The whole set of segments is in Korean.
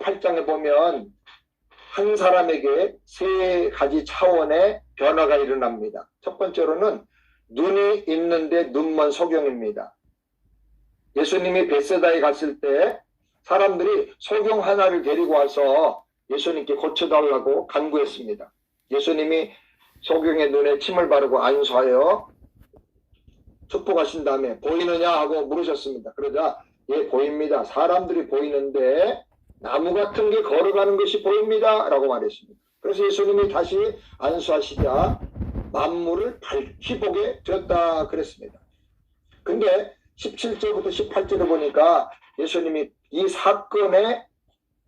8장에 보면 한 사람에게 세 가지 차원의 변화가 일어납니다. 첫 번째로는 눈이 있는데 눈먼 소경입니다. 예수님이 벳세다에 갔을 때 사람들이 소경 하나를 데리고 와서 예수님께 고쳐달라고 간구했습니다. 예수님이 소경의 눈에 침을 바르고 안수하여 축복하신 다음에 보이느냐 하고 물으셨습니다. 그러자 예, 보입니다. 사람들이 보이는데 나무 같은 게 걸어가는 것이 보입니다 라고 말했습니다. 그래서 예수님이 다시 안수하시자 만물을 밝히 보게 되었다 그랬습니다. 근데 17절부터 18절을 보니까 예수님이 이 사건의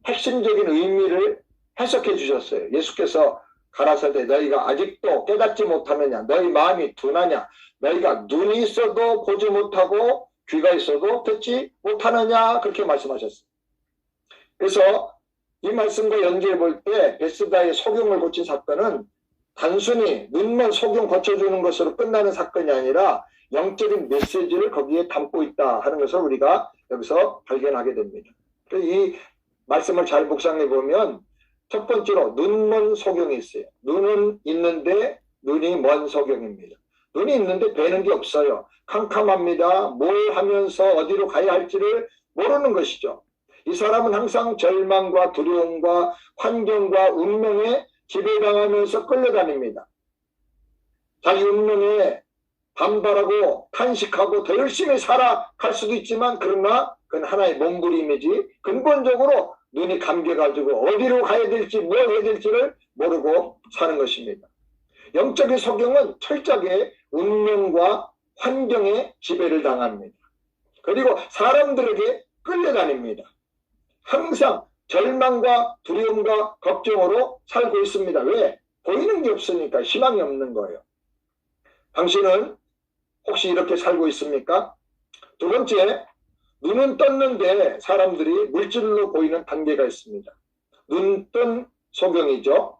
핵심적인 의미를 해석해 주셨어요. 예수께서 가라사대 너희가 아직도 깨닫지 못하느냐, 너희 마음이 둔하냐, 너희가 눈이 있어도 보지 못하고 귀가 있어도 듣지 못하느냐, 그렇게 말씀하셨어요. 그래서 이 말씀과 연결해 볼 때 벳세다의 소경을 고친 사건은 단순히 눈먼 소경 고쳐주는 것으로 끝나는 사건이 아니라 영적인 메시지를 거기에 담고 있다 하는 것을 우리가 여기서 발견하게 됩니다. 이 말씀을 잘 묵상해 보면 첫 번째로 눈먼 소경이 있어요. 눈은 있는데 눈이 먼 소경입니다. 눈이 있는데 뵈는 게 없어요. 캄캄합니다. 뭘 하면서 어디로 가야 할지를 모르는 것이죠. 이 사람은 항상 절망과 두려움과 환경과 운명에 지배당하면서 끌려다닙니다. 자기 운명에 반발하고 탄식하고 더 열심히 살아갈 수도 있지만 그러나 그건 하나의 몸부림이지 근본적으로 눈이 감겨가지고 어디로 가야 될지 뭘 해야 될지를 모르고 사는 것입니다. 영적인 소경은 철저하게 운명과 환경에 지배를 당합니다. 그리고 사람들에게 끌려다닙니다. 항상 절망과 두려움과 걱정으로 살고 있습니다. 왜? 보이는 게 없으니까 희망이 없는 거예요. 당신은 혹시 이렇게 살고 있습니까? 두 번째, 눈은 떴는데 사람들이 물질로 보이는 단계가 있습니다. 눈 뜬 소경이죠.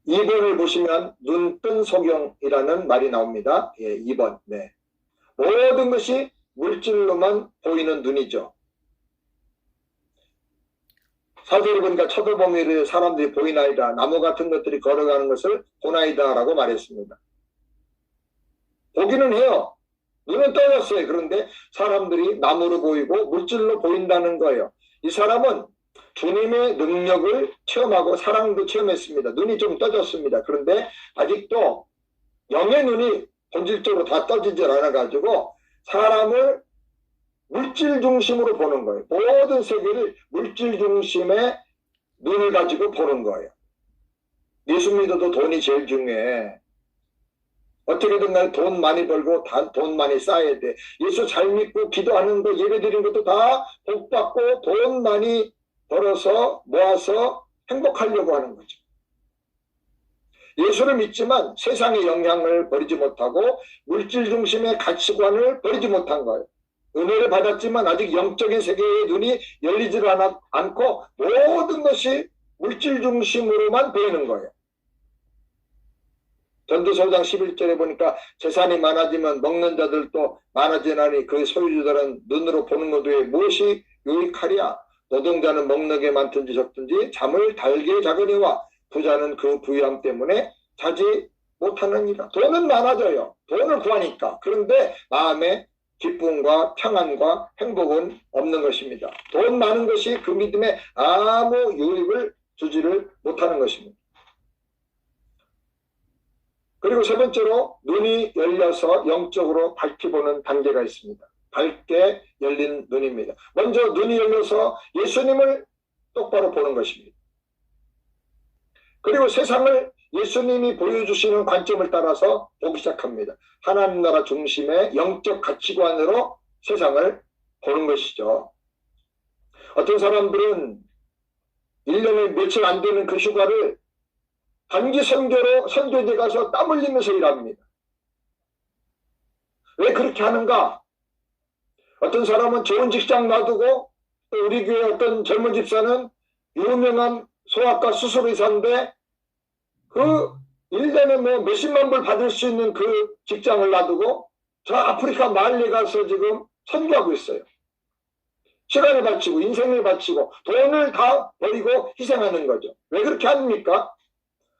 2번을 보시면 눈 뜬 소경이라는 말이 나옵니다. 예, 2번. 네. 모든 것이 물질로만 보이는 눈이죠. 사도를 보니까 쳐다보면 사람들이 보이나이다. 나무 같은 것들이 걸어가는 것을 보나이다 라고 말했습니다. 보기는 해요. 눈은 떠졌어요. 그런데 사람들이 나무로 보이고 물질로 보인다는 거예요. 이 사람은 주님의 능력을 체험하고 사랑도 체험했습니다. 눈이 좀 떠졌습니다. 그런데 아직도 영의 눈이 본질적으로 다 떠지질 않아가지고 사람을 물질 중심으로 보는 거예요. 모든 세계를 물질 중심의 눈을 가지고 보는 거예요. 예수 믿어도 돈이 제일 중요해. 어떻게든 난 돈 많이 벌고 돈 많이 쌓아야 돼. 예수 잘 믿고 기도하는 거 예배 드리는 것도 다 복 받고 돈 많이 벌어서 모아서 행복하려고 하는 거죠. 예수를 믿지만 세상의 영향을 버리지 못하고 물질 중심의 가치관을 버리지 못한 거예요. 은혜를 받았지만 아직 영적인 세계의 눈이 열리지 않고 모든 것이 물질 중심으로만 보이는 거예요. 전도서 5장 11절에 보니까 재산이 많아지면 먹는 자들도 많아지나니 그 소유주들은 눈으로 보는 것 외에 무엇이 유익하랴. 노동자는 먹는 게 많든지 적든지 잠을 달게 자거니와 부자는 그 부유함 때문에 자지 못하느니라. 돈은 많아져요. 돈을 구하니까. 그런데 마음에 기쁨과 평안과 행복은 없는 것입니다. 돈 많은 것이 그 믿음에 아무 유익을 주지를 못하는 것입니다. 그리고 세 번째로 눈이 열려서 영적으로 밝게 보는 단계가 있습니다. 밝게 열린 눈입니다. 먼저 눈이 열려서 예수님을 똑바로 보는 것입니다. 그리고 세상을 예수님이 보여주시는 관점을 따라서 보기 시작합니다. 하나님 나라 중심의 영적 가치관으로 세상을 보는 것이죠. 어떤 사람들은 1년에 며칠 안 되는 그 휴가를 단기 선교로 선교지에 가서 땀 흘리면서 일합니다. 왜 그렇게 하는가? 어떤 사람은 좋은 직장 놔두고 또 우리 교회 어떤 젊은 집사는 유명한 소아과 수술의사인데 그 1년에 뭐 몇십만 불 받을 수 있는 그 직장을 놔두고 저 아프리카 말리에 가서 지금 선교하고 있어요. 시간을 바치고 인생을 바치고 돈을 다 버리고 희생하는 거죠. 왜 그렇게 합니까?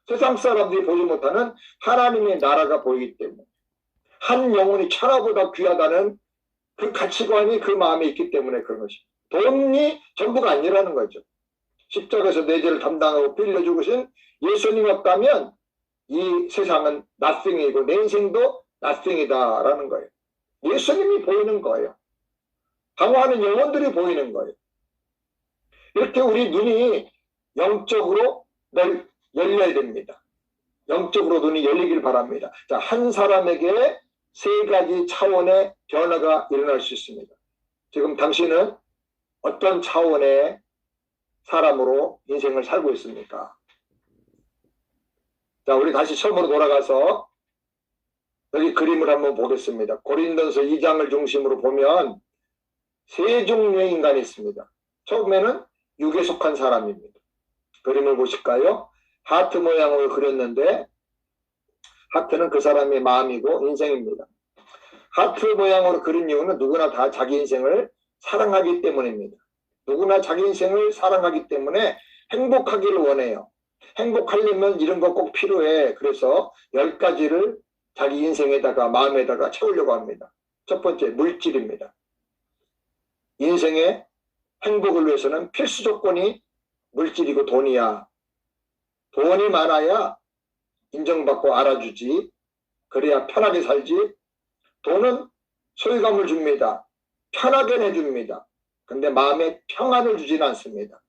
세상 사람들이 보지 못하는 하나님의 나라가 보이기 때문에, 한 영혼이 천하보다 귀하다는 그 가치관이 그 마음에 있기 때문에 그런 것입니다. 돈이 전부가 아니라는 거죠. 십자가에서 내 죄를 담당하고 피 흘려 죽으신 예수님이 없다면 이 세상은 nothing이고 내 인생도 nothing이다라는 거예요. 예수님이 보이는 거예요. 방황하는 영혼들이 보이는 거예요. 이렇게 우리 눈이 영적으로 열려야 됩니다. 영적으로 눈이 열리길 바랍니다. 자, 한 사람에게 세 가지 차원의 변화가 일어날 수 있습니다. 지금 당신은 어떤 차원의 사람으로 인생을 살고 있습니까? 자, 우리 다시 처음으로 돌아가서 여기 그림을 한번 보겠습니다. 고린도서 2장을 중심으로 보면 세 종류의 인간이 있습니다. 처음에는 육에 속한 사람입니다. 그림을 보실까요? 하트 모양으로 그렸는데 하트는 그 사람의 마음이고 인생입니다. 하트 모양으로 그린 이유는 누구나 다 자기 인생을 사랑하기 때문입니다. 누구나 자기 인생을 사랑하기 때문에 행복하기를 원해요. 행복하려면 이런 거 꼭 필요해. 그래서 10가지를 자기 인생에다가 마음에다가 채우려고 합니다. 첫 번째, 물질입니다. 인생의 행복을 위해서는 필수 조건이 물질이고 돈이야. 돈이 많아야 인정받고 알아주지. 그래야 편하게 살지. 돈은 소유감을 줍니다. 편하게 해줍니다. 근데 마음에 평안을 주지는 않습니다.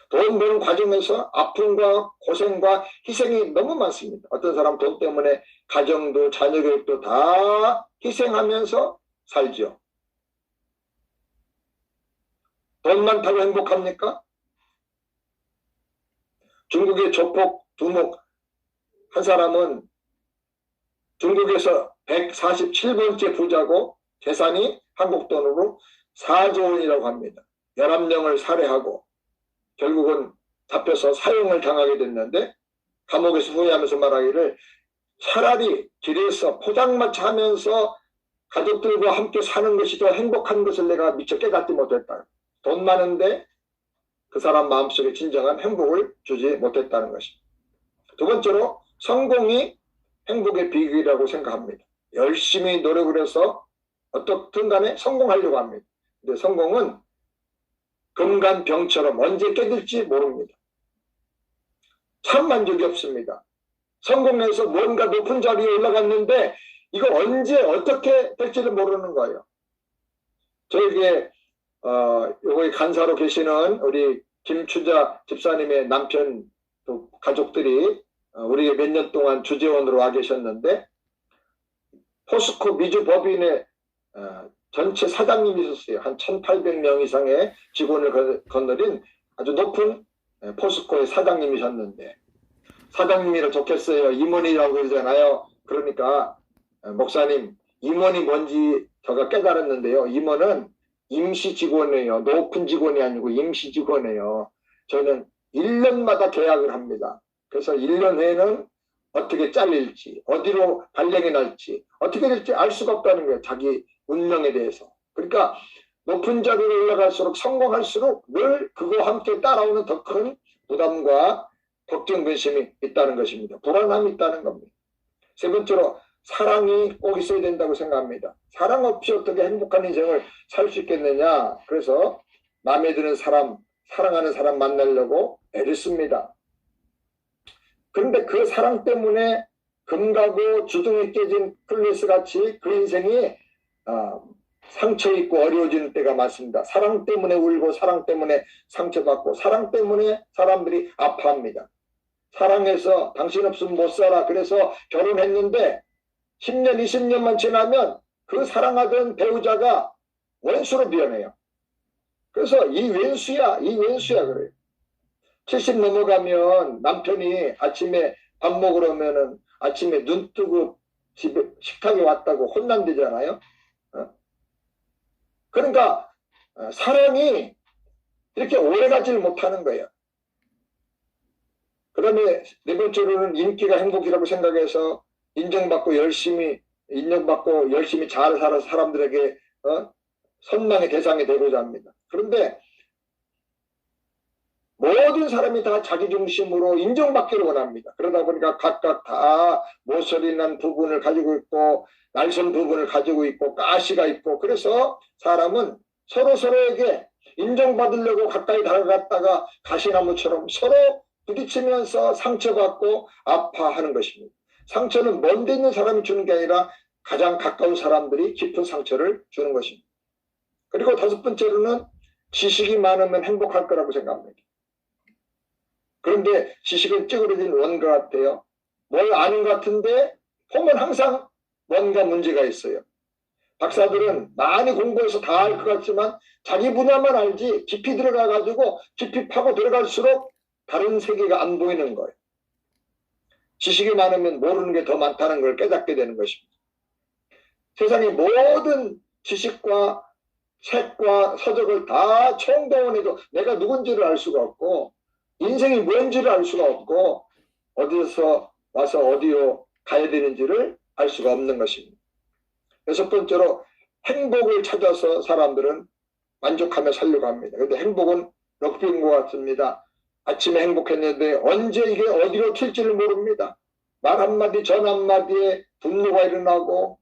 돈 버는 과정에서 아픔과 고생과 희생이 너무 많습니다. 어떤 사람 돈 때문에 가정도 자녀 교육도 다 희생하면서 살죠. 돈 많다고 행복합니까? 중국의 조폭 두목 한 사람은 중국에서 147번째 부자고 재산이 한국 돈으로 4조 원이라고 합니다. 11명을 살해하고 결국은 잡혀서 사형을 당하게 됐는데 감옥에서 후회하면서 말하기를 차라리 길에서 포장마차 하면서 가족들과 함께 사는 것이 더 행복한 것을 내가 미처 깨닫지 못했다. 돈 많은데 그 사람 마음속에 진정한 행복을 주지 못했다는 것입니다. 두 번째로 성공이 행복의 비결이라고 생각합니다. 열심히 노력을 해서 어떻든 간에 성공하려고 합니다. 근데 성공은 금간병처럼 언제 깨질지 모릅니다. 참 만족이 없습니다. 성공해서 뭔가 높은 자리에 올라갔는데 이거 언제 어떻게 될지를 모르는 거예요. 저에게 여기 간사로 계시는 우리 김추자 집사님의 남편 또 가족들이 우리 몇 년 동안 주재원으로 와 계셨는데 포스코 미주 법인의 전체 사장님이셨어요. 한 1800명 이상의 직원을 거느린 아주 높은 포스코의 사장님이셨는데 사장님이라 좋겠어요. 임원이라고 그러잖아요. 그러니까 목사님 임원이 뭔지 제가 깨달았는데요. 임원은 임시 직원이에요. 높은 직원이 아니고 임시 직원이에요. 저는 1년마다 계약을 합니다. 그래서 1년 후에는 어떻게 잘릴지, 어디로 발령이 날지, 어떻게 될지 알 수가 없다는 거예요. 자기 운명에 대해서. 그러니까 높은 자리로 올라갈수록 성공할수록 늘 그거와 함께 따라오는 더 큰 부담과 걱정, 근심이 있다는 것입니다. 불안함이 있다는 겁니다. 세 번째로 사랑이 꼭 있어야 된다고 생각합니다. 사랑 없이 어떻게 행복한 인생을 살 수 있겠느냐. 그래서 마음에 드는 사람, 사랑하는 사람 만나려고 애를 씁니다. 그런데 그 사랑 때문에 금가고 주둥이 깨진 클리스 같이 그 인생이 상처 있고 어려워지는 때가 많습니다. 사랑 때문에 울고 사랑 때문에 상처받고 사랑 때문에 사람들이 아파합니다. 사랑해서 당신 없으면 못 살아. 그래서 결혼했는데 10년, 20년만 지나면 그 사랑하던 배우자가 원수로 변해요. 그래서 이 왼수야 그래요. 70 넘어가면 남편이 아침에 밥 먹으러 오면은 아침에 눈 뜨고 집에 식탁에 왔다고 혼난대잖아요. 그러니까 사랑이 이렇게 오래가지를 못하는 거예요. 그 다음에 네 번째로는 인기가 행복이라고 인정받고 열심히 잘 살아서 사람들에게 선망의 대상이 되고자 합니다. 그런데 모든 사람이 다 자기중심으로 인정받기를 원합니다. 그러다 보니까 각각 다 모서리 난 부분을 가지고 있고 날선 부분을 가지고 있고 가시가 있고, 그래서 사람은 서로에게 인정받으려고 가까이 다가갔다가 가시나무처럼 서로 부딪히면서 상처받고 아파하는 것입니다. 상처는 먼데 있는 사람이 주는 게 아니라 가장 가까운 사람들이 깊은 상처를 주는 것입니다. 그리고 다섯 번째로는 지식이 많으면 행복할 거라고 생각합니다. 그런데 지식은 찌그러진 원과 같아요. 뭘 아는 것 같은데 보면 항상 뭔가 문제가 있어요. 박사들은 많이 공부해서 다 알 것 같지만 자기 분야만 알지 깊이 들어가가지고 깊이 파고 들어갈수록 다른 세계가 안 보이는 거예요. 지식이 많으면 모르는 게 더 많다는 걸 깨닫게 되는 것입니다. 세상의 모든 지식과 책과 서적을 다 총동원해도 내가 누군지를 알 수가 없고 인생이 뭔지를 알 수가 없고 어디서 와서 어디로 가야 되는지를 알 수가 없는 것입니다. 여섯 번째로 행복을 찾아서 사람들은 만족하며 살려고 합니다. 그런데 행복은 럭비인 것 같습니다. 아침에 행복했는데 언제 이게 어디로 튈지를 모릅니다. 말 한마디 전 한마디에 분노가 일어나고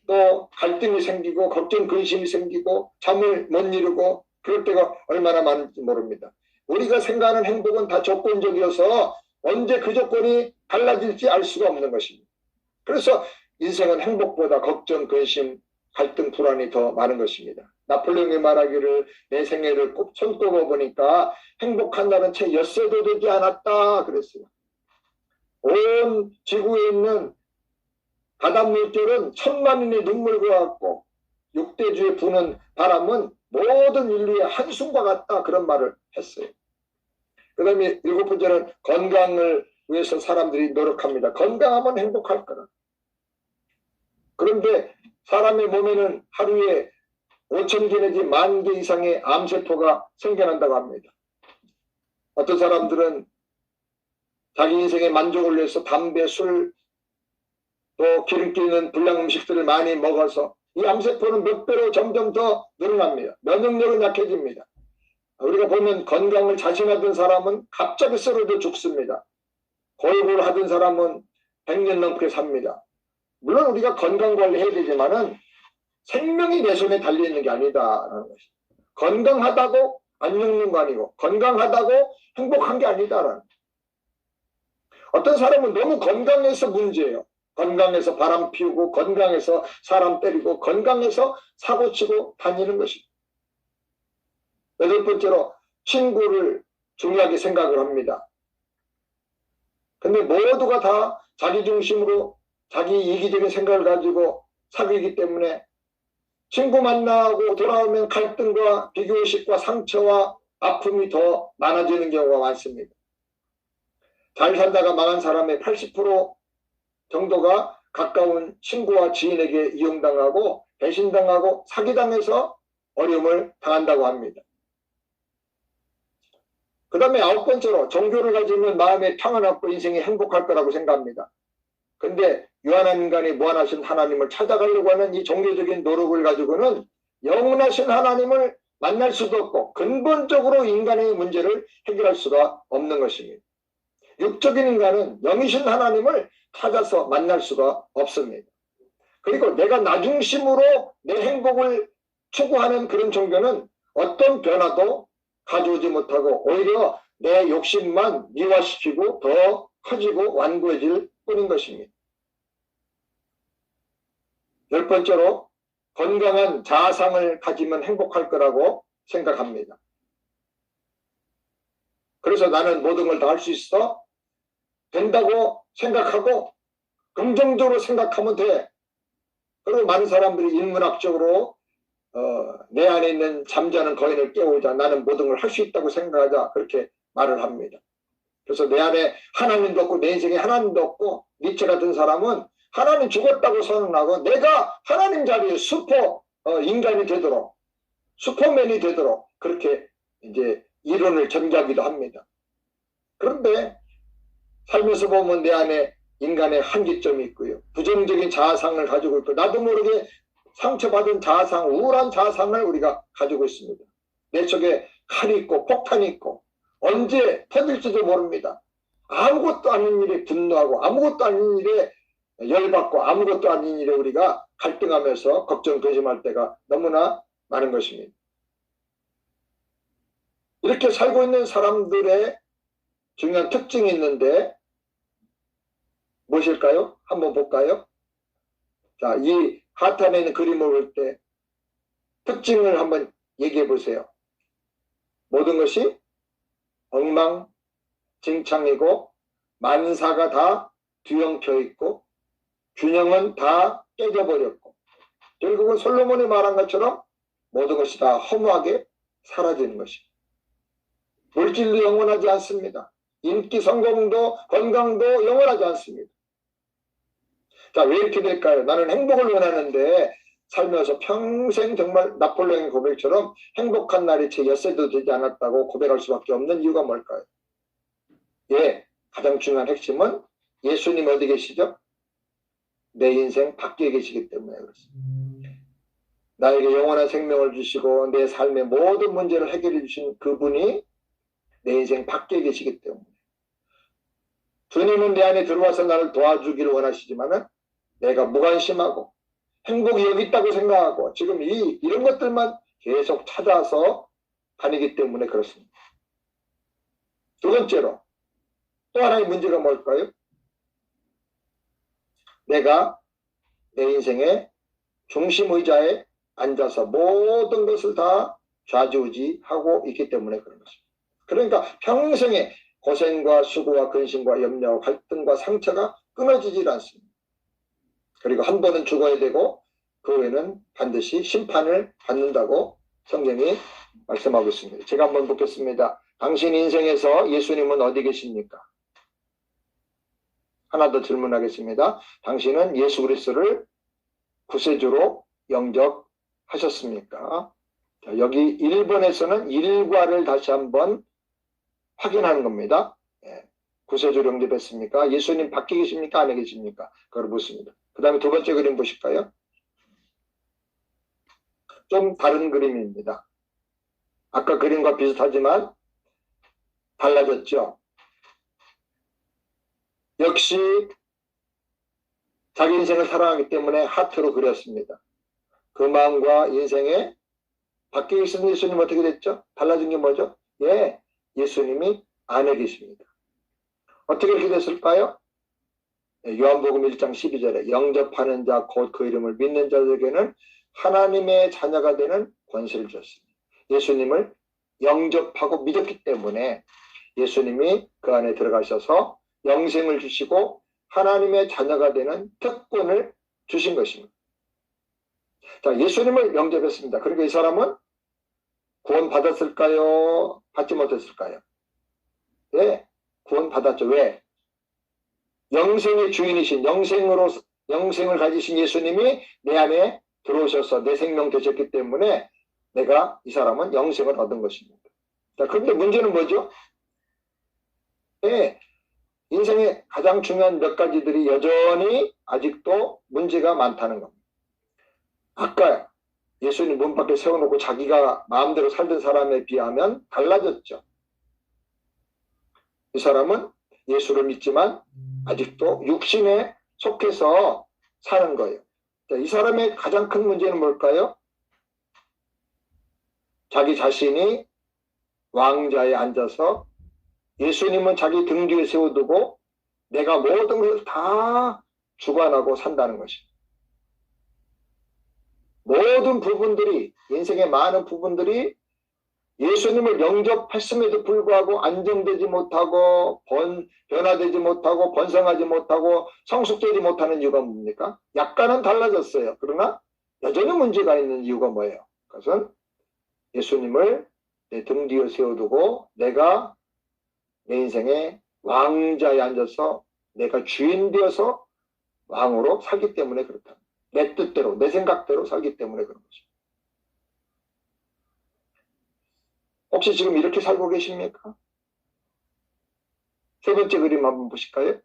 또 갈등이 생기고 걱정 근심이 생기고 잠을 못 이루고 그럴 때가 얼마나 많은지 모릅니다. 우리가 생각하는 행복은 다 조건적이어서 언제 그 조건이 달라질지 알 수가 없는 것입니다. 그래서 인생은 행복보다 걱정, 근심, 갈등, 불안이 더 많은 것입니다. 나폴레옹이 말하기를 내 생애를 꼭 손꼽아 보니까 행복한 날은 채 엿새도 되지 않았다 그랬어요. 온 지구에 있는 바닷물결은 천만인의 눈물과 같고 육대주에 부는 바람은 모든 인류의 한숨과 같다 그런 말을 했어요. 그 다음에 일곱 번째는 건강을 위해서 사람들이 노력합니다. 건강하면 행복할 거라. 그런데 사람의 몸에는 하루에 5,000개 내지 10,000개 이상의 암세포가 생겨난다고 합니다. 어떤 사람들은 자기 인생의 만족을 위해서 담배, 술, 또 기름기 있는 불량 음식들을 많이 먹어서 이 암세포는 몇 배로 점점 더 늘어납니다. 면역력은 약해집니다. 우리가 보면 건강을 자신하던 사람은 갑자기 쓰러져 죽습니다. 골골 하던 사람은 100년 넘게 삽니다. 물론 우리가 건강관리해야 되지만은 생명이 내 손에 달려있는 게 아니다라는 것입니다. 건강하다고 안 죽는 거 아니고 건강하다고 행복한 게 아니다라는 것입니다. 어떤 사람은 너무 건강해서 문제예요. 건강해서 바람 피우고 건강해서 사람 때리고 건강해서 사고치고 다니는 것입니다. 여덟 번째로 친구를 중요하게 생각을 합니다. 근데 모두가 다 자기 중심으로 자기 이기적인 생각을 가지고 사귀기 때문에 친구 만나고 돌아오면 갈등과 비교의식과 상처와 아픔이 더 많아지는 경우가 많습니다. 잘 살다가 망한 사람의 80% 정도가 가까운 친구와 지인에게 이용당하고 배신당하고 사기당해서 어려움을 당한다고 합니다. 그 다음에 아홉 번째로 종교를 가지면 마음에 평안 얻고 인생이 행복할 거라고 생각합니다. 근데 유한한 인간이 무한하신 하나님을 찾아가려고 하는 이 종교적인 노력을 가지고는 영원하신 하나님을 만날 수도 없고 근본적으로 인간의 문제를 해결할 수가 없는 것입니다. 육적인 인간은 영이신 하나님을 찾아서 만날 수가 없습니다. 그리고 내가 나 중심으로 내 행복을 추구하는 그런 종교는 어떤 변화도 가져오지 못하고 오히려 내 욕심만 미화시키고 더 커지고 완고해질 뿐인 것입니다. 열 번째로 건강한 자아상을 가지면 행복할 거라고 생각합니다. 그래서 나는 모든 걸 다 할 수 있어? 된다고 생각하고 긍정적으로 생각하면 돼. 그리고 많은 사람들이 인문학적으로 내 안에 있는 잠자는 거인을 깨우자, 나는 모든 걸 할 수 있다고 생각하자, 그렇게 말을 합니다. 그래서 내 안에 하나님도 없고 내 인생에 하나님도 없고 니체 같은 사람은 하나님 죽었다고 선언하고 내가 하나님 자리에 슈퍼 인간이 되도록 슈퍼맨이 되도록 그렇게 이제 이론을 전개하기도 합니다. 그런데 살면서 보면 내 안에 인간의 한계점이 있고요. 부정적인 자아상을 가지고 있고 나도 모르게 상처받은 자아상, 우울한 자아상을 우리가 가지고 있습니다. 내 속에 칼이 있고 폭탄이 있고 언제 터질지도 모릅니다. 아무것도 아닌 일에 분노하고 아무것도 아닌 일에 열받고 아무것도 아닌 일에 우리가 갈등하면서 걱정, 근심할 때가 너무나 많은 것입니다. 이렇게 살고 있는 사람들의 중요한 특징이 있는데 무엇일까요? 한번 볼까요? 자, 이 하탄에 있는 그림을 볼 때 특징을 한번 얘기해 보세요. 모든 것이 엉망진창이고 만사가 다 뒤엉켜 있고 균형은 다 깨져버렸고 결국은 솔로몬이 말한 것처럼 모든 것이 다 허무하게 사라지는 것입니다. 물질도 영원하지 않습니다. 인기, 성공도 건강도 영원하지 않습니다. 자, 왜 이렇게 될까요? 나는 행복을 원하는데 살면서 평생 정말 나폴레옹의 고백처럼 행복한 날이 채 엿새도 되지 않았다고 고백할 수밖에 없는 이유가 뭘까요? 예, 가장 중요한 핵심은 예수님 어디 계시죠? 내 인생 밖에 계시기 때문에 그렇습니다. 나에게 영원한 생명을 주시고 내 삶의 모든 문제를 해결해 주신 그분이 내 인생 밖에 계시기 때문에 주님은 내 안에 들어와서 나를 도와주기를 원하시지만은 내가 무관심하고 행복이 여기 있다고 생각하고 지금 이런 것들만 계속 찾아서 다니기 때문에 그렇습니다. 두 번째로 또 하나의 문제가 뭘까요? 내가 내 인생의 중심 의자에 앉아서 모든 것을 다 좌지우지하고 있기 때문에 그런 것입니다. 그러니까 평생의 고생과 수고와 근심과 염려와 갈등과 상처가 끊어지질 않습니다. 그리고 한 번은 죽어야 되고 그 후에는 반드시 심판을 받는다고 성경이 말씀하고 있습니다. 제가 한번 보겠습니다. 당신 인생에서 예수님은 어디 계십니까? 하나 더 질문하겠습니다. 당신은 예수 그리스도를 구세주로 영접하셨습니까? 자, 여기 1번에서는 일과를 다시 한번 확인하는 겁니다. 예. 구세주로 영접했습니까? 예수님 밖에 계십니까? 안에 계십니까? 그걸 묻습니다. 그 다음에 두 번째 그림 보실까요? 좀 다른 그림입니다. 아까 그림과 비슷하지만 달라졌죠. 역시 자기 인생을 사랑하기 때문에 하트로 그렸습니다. 그 마음과 인생에 밖에 계신 예수님 어떻게 됐죠? 달라진 게 뭐죠? 예, 예수님이 안에 계십니다. 어떻게 이렇게 됐을까요? 요한복음 1장 12절에 영접하는 자 곧 그 이름을 믿는 자들에게는 하나님의 자녀가 되는 권세를 주셨습니다. 예수님을 영접하고 믿었기 때문에 예수님이 그 안에 들어가셔서 영생을 주시고 하나님의 자녀가 되는 특권을 주신 것입니다. 자, 예수님을 영접했습니다. 그러니까 이 사람은 구원 받았을까요? 받지 못했을까요? 네, 구원 받았죠. 왜? 영생의 주인이신 영생을 가지신 예수님이 내 안에 들어오셔서 내 생명 되셨기 때문에 내가 이 사람은 영생을 얻은 것입니다. 자, 그런데 문제는 뭐죠? 네, 인생의 가장 중요한 몇 가지들이 여전히 아직도 문제가 많다는 겁니다. 아까 예수님 문 밖에 세워놓고 자기가 마음대로 살던 사람에 비하면 달라졌죠. 이 사람은 예수를 믿지만 아직도 육신에 속해서 사는 거예요. 자, 이 사람의 가장 큰 문제는 뭘까요? 자기 자신이 왕자에 앉아서 예수님은 자기 등 뒤에 세워두고 내가 모든 것을 다 주관하고 산다는 것입니다. 모든 부분들이 인생의 많은 부분들이 예수님을 영접했음에도 불구하고 안정되지 못하고 변화되지 못하고 번성하지 못하고 성숙되지 못하는 이유가 뭡니까? 약간은 달라졌어요. 그러나 여전히 문제가 있는 이유가 뭐예요? 그것은 예수님을 내 등 뒤에 세워두고 내가 내 인생의 왕자에 앉아서 내가 주인 되어서 왕으로 살기 때문에 그렇다. 내 뜻대로 내 생각대로 살기 때문에 그런 거죠. 혹시 지금 이렇게 살고 계십니까? 세 번째 그림 한번 보실까요?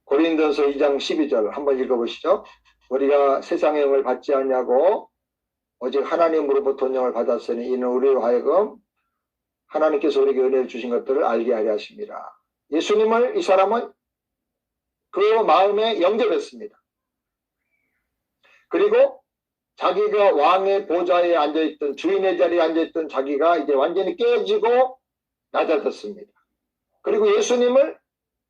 고린도서 2장 12절 한번 읽어보시죠. 우리가 세상의 영을 받지 않냐고 오직 하나님으로부터 영을 받았으니 이는 우리로 하여금 하나님께서 우리에게 은혜를 주신 것들을 알게 하려 하십니다. 예수님을 이 사람은 그 마음에 영접했습니다. 그리고 자기가 왕의 보좌에 앉아있던, 주인의 자리에 앉아있던 자기가 이제 완전히 깨지고 낮아졌습니다. 그리고 예수님을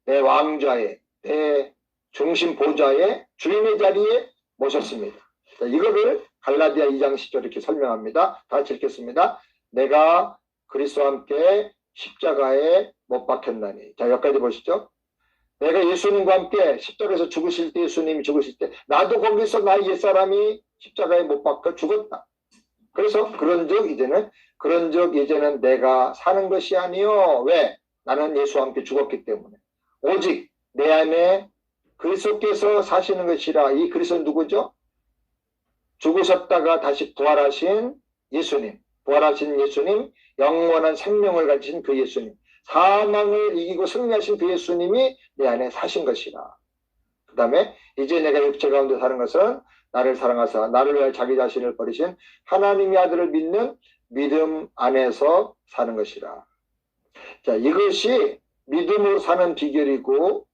내 왕좌에, 내 중심 보좌에, 주인의 자리에 모셨습니다. 자, 이거를 갈라디아 2장 10절 이렇게 설명합니다. 다시 읽겠습니다. 내가 그리스도와 함께 십자가에 못 박혔나니. 자, 여기까지 보시죠. 내가 예수님과 함께 십자가에서 죽으실 때, 예수님이 죽으실 때 나도 거기서 나의 옛사람이 십자가에 못 박혀 죽었다. 그래서 그런즉 이제는 내가 사는 것이 아니요. 왜? 나는 예수와 함께 죽었기 때문에. 오직 내 안에 그리스도께서 사시는 것이라. 이 그리스도는 누구죠? 죽으셨다가 다시 부활하신 예수님. 부활하신 예수님, 영원한 생명을 가지신 그 예수님. 사망을 이기고 승리하신 그 예수님이 내 안에 사신 것이라. 그 다음에 이제 내가 육체 가운데 사는 것은 나를 사랑하사 나를 위하여 자기 자신을 버리신 하나님의 아들을 믿는 믿음 안에서 사는 것이라. 자, 이것이 믿음으로 사는 비결이고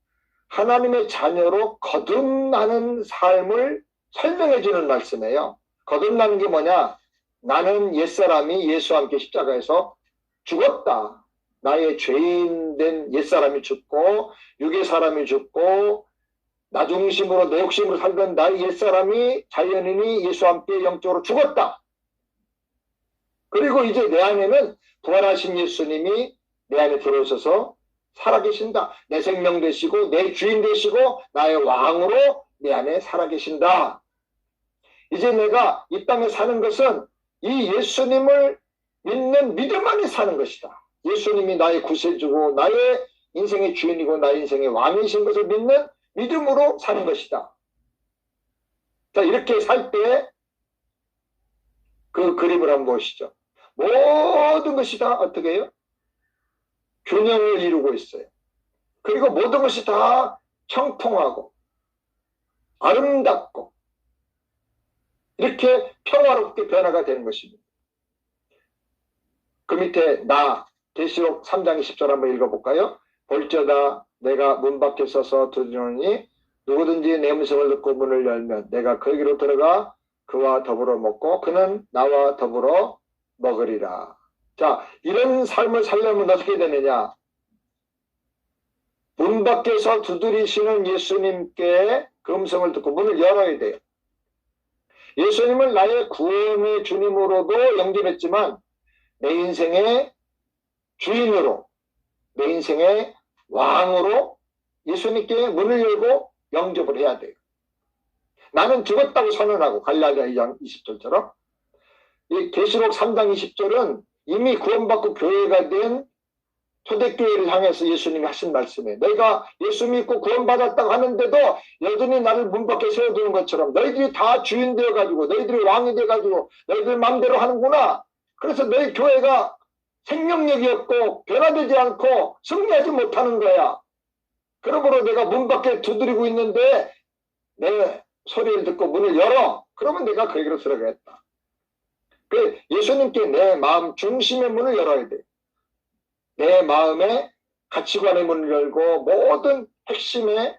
하나님의 자녀로 거듭나는 삶을 설명해 주는 말씀이에요. 거듭나는 게 뭐냐? 나는 옛사람이 예수와 함께 십자가에서 죽었다. 나의 죄인된 옛사람이 죽고 육의 사람이 죽고 나 중심으로 내 욕심으로 살던 나의 옛사람이 자연인이 예수와 함께 영적으로 죽었다. 그리고 이제 내 안에는 부활하신 예수님이 내 안에 들어오셔서 살아계신다. 내 생명 되시고 내 주인 되시고 나의 왕으로 내 안에 살아계신다. 이제 내가 이 땅에 사는 것은 이 예수님을 믿는 믿음 안에 사는 것이다. 예수님이 나의 구세주고 나의 인생의 주인이고 나의 인생의 왕이신 것을 믿는 믿음으로 사는 것이다. 자, 이렇게 살 때 그 그림을 한번 보시죠. 모든 것이 다 어떻게 해요? 균형을 이루고 있어요. 그리고 모든 것이 다 청통하고 아름답고 이렇게 평화롭게 변화가 되는 것입니다. 그 밑에 계시록 3장 20절 한번 읽어볼까요? 볼지어다 내가 문 밖에 서서 두드리노니 누구든지 내 음성을 듣고 문을 열면 내가 거기로 들어가 그와 더불어 먹고 그는 나와 더불어 먹으리라. 자, 이런 삶을 살려면 어떻게 되느냐? 문 밖에서 두드리시는 예수님께 그 음성을 듣고 문을 열어야 돼요. 예수님을 나의 구원의 주님으로도 영접했지만 내 인생의 주인으로, 내 인생의 왕으로 예수님께 문을 열고 영접을 해야 돼요. 나는 죽었다고 선언하고 갈라디아 2장 20절처럼 이 계시록 3장 20절은 이미 구원받고 교회가 된 초대교회를 향해서 예수님이 하신 말씀이에요. 너희가 예수 믿고 구원받았다고 하는데도 여전히 나를 문 밖에 세워두는 것처럼 너희들이 다 주인 되어가지고 너희들이 왕이 돼가지고 너희들 마음대로 하는구나. 그래서 너희 교회가 생명력이 없고 변화되지 않고 승리하지 못하는 거야. 그러므로 내가 문 밖에 두드리고 있는데 내 소리를 듣고 문을 열어. 그러면 내가 거기로 들어가겠다. 그 예수님께 내 마음 중심의 문을 열어야 돼. 내 마음의 가치관의 문을 열고 모든 핵심의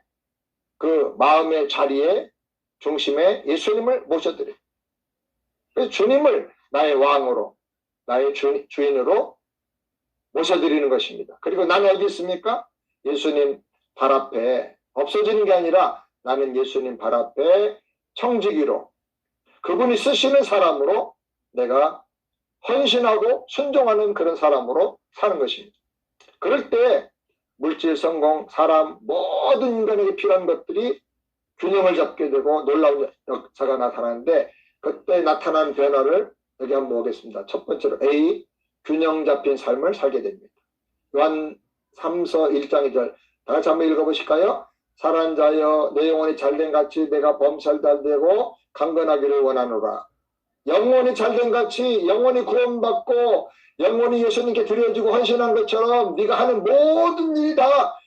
그 마음의 자리에 중심에 예수님을 모셔드려. 그래서 주님을 나의 왕으로 나의 주인으로 모셔드리는 것입니다. 그리고 나는 어디 있습니까? 예수님 발 앞에 없어지는 게 아니라 나는 예수님 발 앞에 청지기로 그분이 쓰시는 사람으로 내가 헌신하고 순종하는 그런 사람으로 사는 것입니다. 그럴 때 물질, 성공, 사람 모든 인간에게 필요한 것들이 균형을 잡게 되고 놀라운 역사가 나타나는데 그때 나타난 변화를 여기 한번 보겠습니다. 첫 번째로 A, 균형 잡힌 삶을 살게 됩니다. 요한 3서 1장 2절 다 같이 한번 읽어보실까요? 살아난 자여 내 영혼이 잘된 같이 내가 범살 잘되고 강건하기를 원하노라. 영혼이 잘된 같이 영혼이 구원받고 영혼이 예수님께 드려지고 헌신한 것처럼 네가 하는 모든 일이 다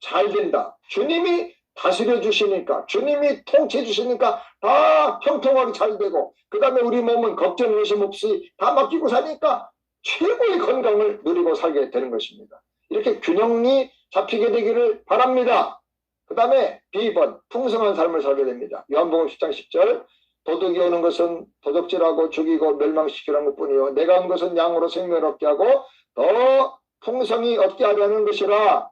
잘된다. 주님이 다스려 주시니까, 주님이 통치해 주시니까 다 형통하게 잘 되고, 그 다음에 우리 몸은 걱정 의심 없이 다 맡기고 사니까 최고의 건강을 누리고 살게 되는 것입니다. 이렇게 균형이 잡히게 되기를 바랍니다. 그 다음에 B번, 풍성한 삶을 살게 됩니다. 요한복음 10장 10절, 도둑이 오는 것은 도둑질하고 죽이고 멸망시키는 것뿐이요 내가 온 것은 양으로 생명을 얻게 하고 더 풍성히 얻게 하려는 것이라.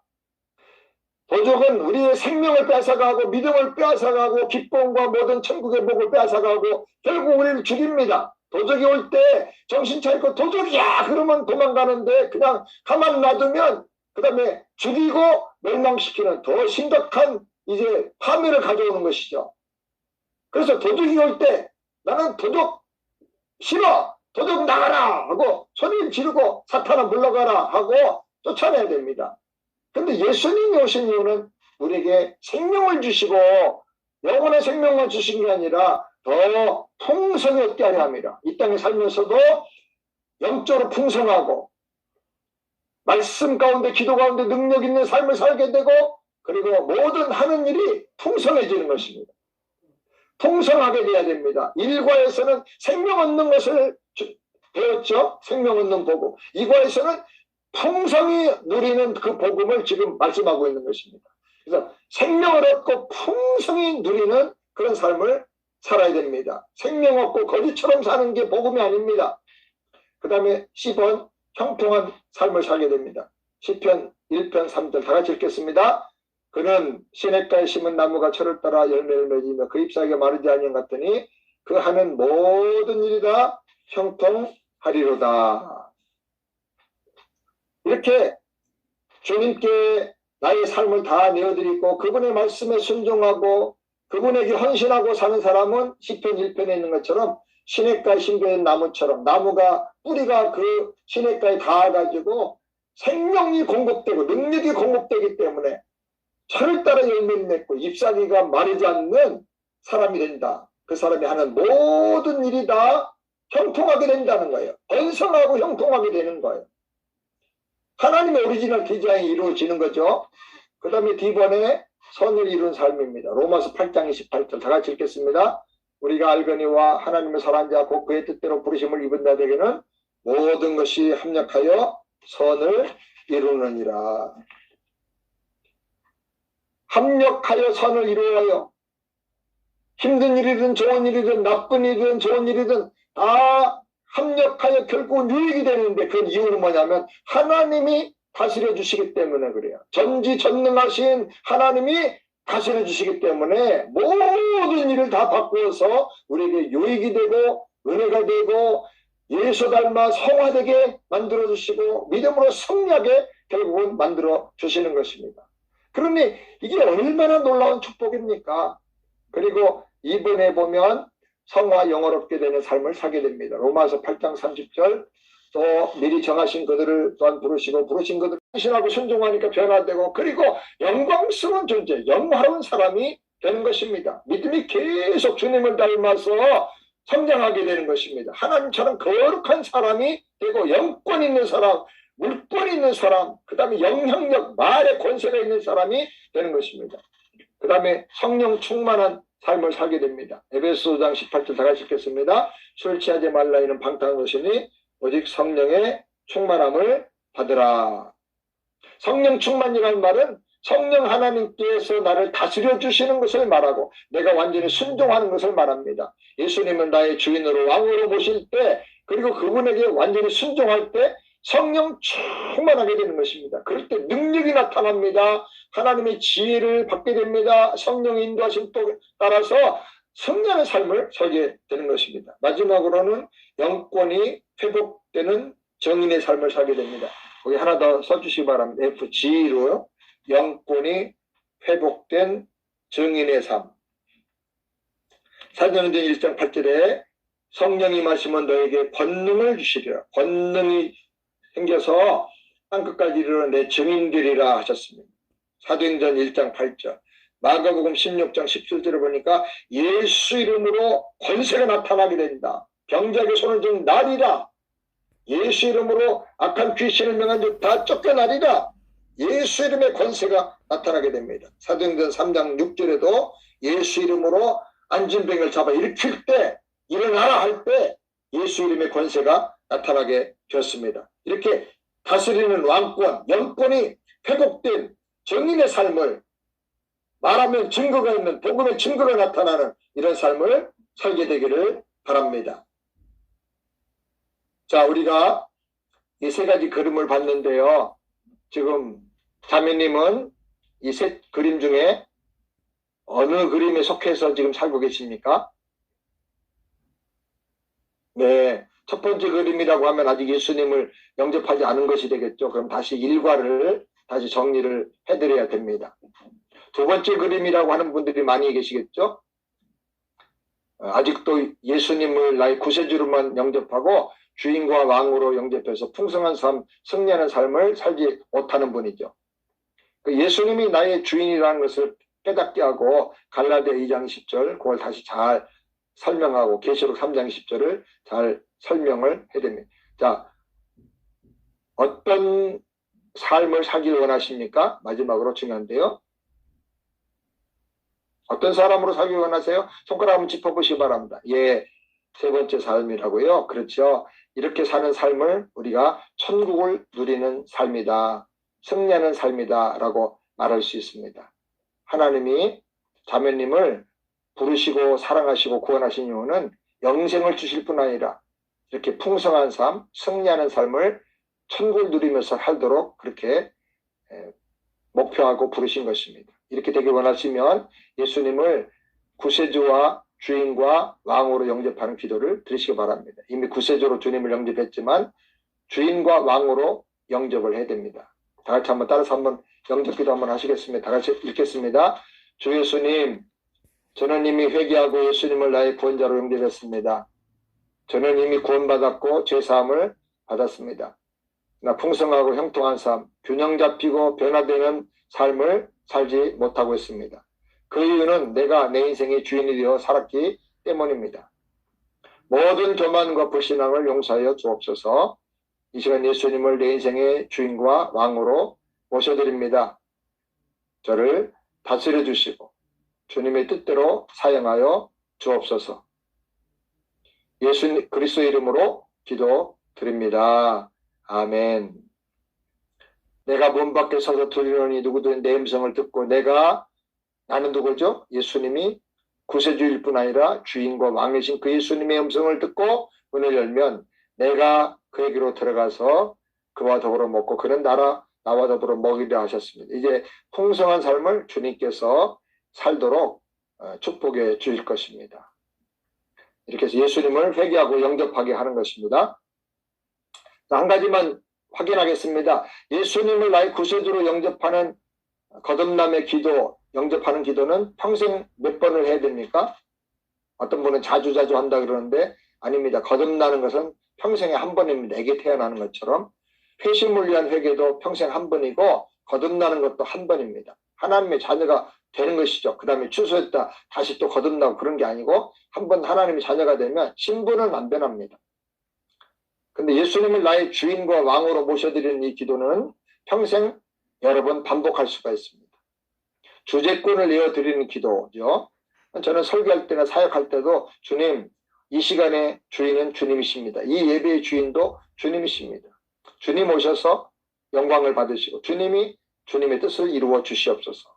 도둑은 우리의 생명을 뺏어가고 믿음을 뺏어가고 기쁨과 모든 천국의 복을 뺏어가고 결국 우리를 죽입니다. 도둑이 올 때 정신 차리고 도둑이야 그러면 도망가는데, 그냥 가만 놔두면 그 다음에 죽이고 멸망시키는 더 심각한 이제 파멸을 가져오는 것이죠. 그래서 도둑이 올 때 나는 도둑 싫어, 도둑 나가라 하고 소리를 지르고 사탄아 물러가라 하고 쫓아내야 됩니다. 근데 예수님이 오신 이유는 우리에게 생명을 주시고 영원한 생명만 주신 게 아니라 더 풍성히 얻게 하려 합니다. 이 땅에 살면서도 영적으로 풍성하고 말씀 가운데 기도 가운데 능력 있는 삶을 살게 되고, 그리고 모든 하는 일이 풍성해지는 것입니다. 풍성하게 돼야 됩니다. 일과에서는 생명 얻는 것을 배웠죠. 생명 얻는 복음. 이과에서는 풍성히 누리는 그 복음을 지금 말씀하고 있는 것입니다. 그래서 생명을 얻고 풍성히 누리는 그런 삶을 살아야 됩니다. 생명 얻고 거지처럼 사는 게 복음이 아닙니다. 그 다음에 10번, 형통한 삶을 살게 됩니다. 시편 1편 3절 다 같이 읽겠습니다. 그는 시냇가에 심은 나무가 철을 따라 열매를 맺으며 그 잎사귀가 마르지 아니한 같더니 그 하는 모든 일이 다 형통하리로다. 이렇게 주님께 나의 삶을 다 내어드리고 그분의 말씀에 순종하고 그분에게 헌신하고 사는 사람은 시편 1편에 있는 것처럼 시냇가에 심겨진 나무처럼, 나무가 뿌리가 그 시냇가에 닿아가지고 생명이 공급되고 능력이 공급되기 때문에 철을 따라 열매를 맺고 잎사귀가 마르지 않는 사람이 된다. 그 사람이 하는 모든 일이 다 형통하게 된다는 거예요. 번성하고 형통하게 되는 거예요. 하나님의 오리지널 디자인이 이루어지는 거죠. 그 다음에 D번에 선을 이룬 삶입니다. 로마서 8장 28절 다 같이 읽겠습니다. 우리가 알거니와 하나님의 선한 자 곧 그의 뜻대로 부르심을 입은 자에게는 모든 것이 합력하여 선을 이루느니라. 합력하여 선을 이루어요. 힘든 일이든 좋은 일이든 나쁜 일이든 좋은 일이든 다 합력하여 결국은 유익이 되는데, 그 이유는 뭐냐면 하나님이 다스려 주시기 때문에 그래요. 전지전능하신 하나님이 다스려 주시기 때문에 모든 일을 다 바꾸어서 우리에게 유익이 되고 은혜가 되고 예수 닮아 성화되게 만들어 주시고 믿음으로 승리하게 결국은 만들어 주시는 것입니다. 그러니 이게 얼마나 놀라운 축복입니까? 그리고 이번에 보면 성화 영화롭게 되는 삶을 살게 됩니다. 로마서 8장 30절 또 미리 정하신 그들을 또한 부르시고 부르신 그들을 헌신하고 순종하니까 변화되고, 그리고 영광스러운 존재, 영화로운 사람이 되는 것입니다. 믿음이 계속 주님을 닮아서 성장하게 되는 것입니다. 하나님처럼 거룩한 사람이 되고 영권 있는 사람, 물권 있는 사람, 그 다음에 영향력, 말의 권세가 있는 사람이 되는 것입니다. 그 다음에 성령 충만한 삶을 살게 됩니다. 에베소 5장 18절 다 같이 읽겠습니다. 술 취하지 말라 이는 방탕한 것이니 오직 성령의 충만함을 받으라. 성령 충만이라는 말은 성령 하나님께서 나를 다스려 주시는 것을 말하고 내가 완전히 순종하는 것을 말합니다. 예수님은 나의 주인으로 왕으로 모실 때, 그리고 그분에게 완전히 순종할 때 성령 충만하게 되는 것입니다. 그럴 때 능력이 나타납니다. 하나님의 지혜를 받게 됩니다. 성령의 인도하심 따라서 승리하는 삶을 살게 되는 것입니다. 마지막으로는 영권이 회복되는 정인의 삶을 살게 됩니다. 거기 하나 더 써주시기 바랍니다. FG로요. 영권이 회복된 정인의 삶. 사도행전 1장 8절에 성령이 임하시면 너에게 권능을 주시리라. 권능이 생겨서 땅끝까지 이르러 내 증인되리라 하셨습니다. 사도행전 1장 8절. 마가복음 16장 17절에 보니까 예수 이름으로 권세가 나타나게 된다. 병자에게 손을 든 날이라. 예수 이름으로 악한 귀신을 명한 자 다 쫓겨나리라. 예수 이름의 권세가 나타나게 됩니다. 사도행전 3장 6절에도 예수 이름으로 안진병을 잡아 일으킬 때, 일어나라 할 때 예수 이름의 권세가 나타나게 되었습니다. 이렇게 다스리는 왕권, 영권이 회복된 정인의 삶을, 말하면 증거가 있는, 복음의 증거가 나타나는 이런 삶을 살게 되기를 바랍니다. 자, 우리가 이 세 가지 그림을 봤는데요. 지금 자매님은 이 세 그림 중에 어느 그림에 속해서 지금 살고 계십니까? 네, 첫 번째 그림이라고 하면 아직 예수님을 영접하지 않은 것이 되겠죠. 그럼 다시 일과를 다시 정리를 해드려야 됩니다. 두 번째 그림이라고 하는 분들이 많이 계시겠죠. 아직도 예수님을 나의 구세주로만 영접하고 주인과 왕으로 영접해서 풍성한 삶, 승리하는 삶을 살지 못하는 분이죠. 예수님이 나의 주인이라는 것을 깨닫게 하고 갈라디아 2장 10절 그걸 다시 잘 설명하고 계시록 3장 10절을 잘 설명을 해야 됩니다. 자, 어떤 삶을 살기를 원하십니까? 마지막으로 중요한데요. 어떤 사람으로 살기를 원하세요? 손가락 한번 짚어보시기 바랍니다. 예, 세 번째 삶이라고요. 그렇죠. 이렇게 사는 삶을 우리가 천국을 누리는 삶이다, 승리하는 삶이다 라고 말할 수 있습니다. 하나님이 자매님을 부르시고 사랑하시고 구원하신 이유는 영생을 주실 뿐 아니라 이렇게 풍성한 삶, 승리하는 삶을 천국을 누리면서 살도록 그렇게 목표하고 부르신 것입니다. 이렇게 되길 원하시면 예수님을 구세주와 주인과 왕으로 영접하는 기도를 드리시기 바랍니다. 이미 구세주로 주님을 영접했지만 주인과 왕으로 영접을 해야 됩니다. 다 같이 한번 따라서 한번 영접기도 한번 하시겠습니다. 다 같이 읽겠습니다. 주 예수님, 저는 이미 회개하고 예수님을 나의 구원자로 영접했습니다. 저는 이미 구원받았고 죄사함을 받았습니다. 나 풍성하고 형통한 삶, 균형 잡히고 변화되는 삶을 살지 못하고 있습니다. 그 이유는 내가 내 인생의 주인이 되어 살았기 때문입니다. 모든 교만과 불신앙을 용서하여 주옵소서. 이 시간 예수님을 내 인생의 주인과 왕으로 모셔드립니다. 저를 다스려 주시고 주님의 뜻대로 사용하여 주옵소서. 예수 그리스도 이름으로 기도드립니다. 아멘. 내가 문 밖에 서서 들으려니 누구도 내 음성을 듣고 나는 누구죠? 예수님이 구세주일 뿐 아니라 주인과 왕이신 그 예수님의 음성을 듣고 문을 열면 내가 그에게로 들어가서 그와 더불어 먹고 그는 나와 더불어 먹이려 하셨습니다. 이제 풍성한 삶을 주님께서 살도록 축복해 주실 것입니다. 이렇게 해서 예수님을 회개하고 영접하게 하는 것입니다. 한 가지만 확인하겠습니다. 예수님을 나의 구세주로 영접하는 거듭남의 기도, 영접하는 기도는 평생 몇 번을 해야 됩니까? 어떤 분은 자주 한다 그러는데 아닙니다. 거듭나는 것은 평생에 한 번입니다. 애기 태어나는 것처럼 회심을 위한 회개도 평생 한 번이고 거듭나는 것도 한 번입니다. 하나님의 자녀가 되는 것이죠. 그 다음에 취소했다 다시 또 거듭나고 그런 게 아니고 한 번 하나님의 자녀가 되면 신분은 안 변합니다. 근데 예수님을 나의 주인과 왕으로 모셔드리는 이 기도는 평생 여러 번 반복할 수가 있습니다. 주제권을 내어드리는 기도죠. 저는 설교할 때나 사역할 때도 주님, 이 시간의 주인은 주님이십니다. 이 예배의 주인도 주님이십니다. 주님 오셔서 영광을 받으시고 주님이 주님의 뜻을 이루어 주시옵소서.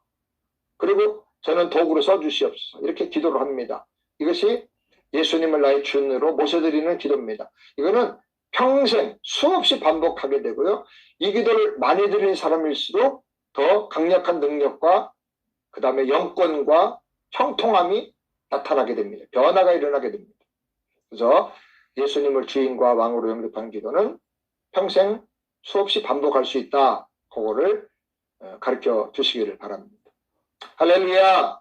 그리고 저는 도구로 써주시옵소서. 이렇게 기도를 합니다. 이것이 예수님을 나의 주인으로 모셔드리는 기도입니다. 이거는 평생 수없이 반복하게 되고요. 이 기도를 많이 드리는 사람일수록 더 강력한 능력과 그 다음에 영권과 형통함이 나타나게 됩니다. 변화가 일어나게 됩니다. 그래서 예수님을 주인과 왕으로 영접하는 기도는 평생 수없이 반복할 수 있다. 그거를 가르쳐 주시기를 바랍니다. 할렐루야!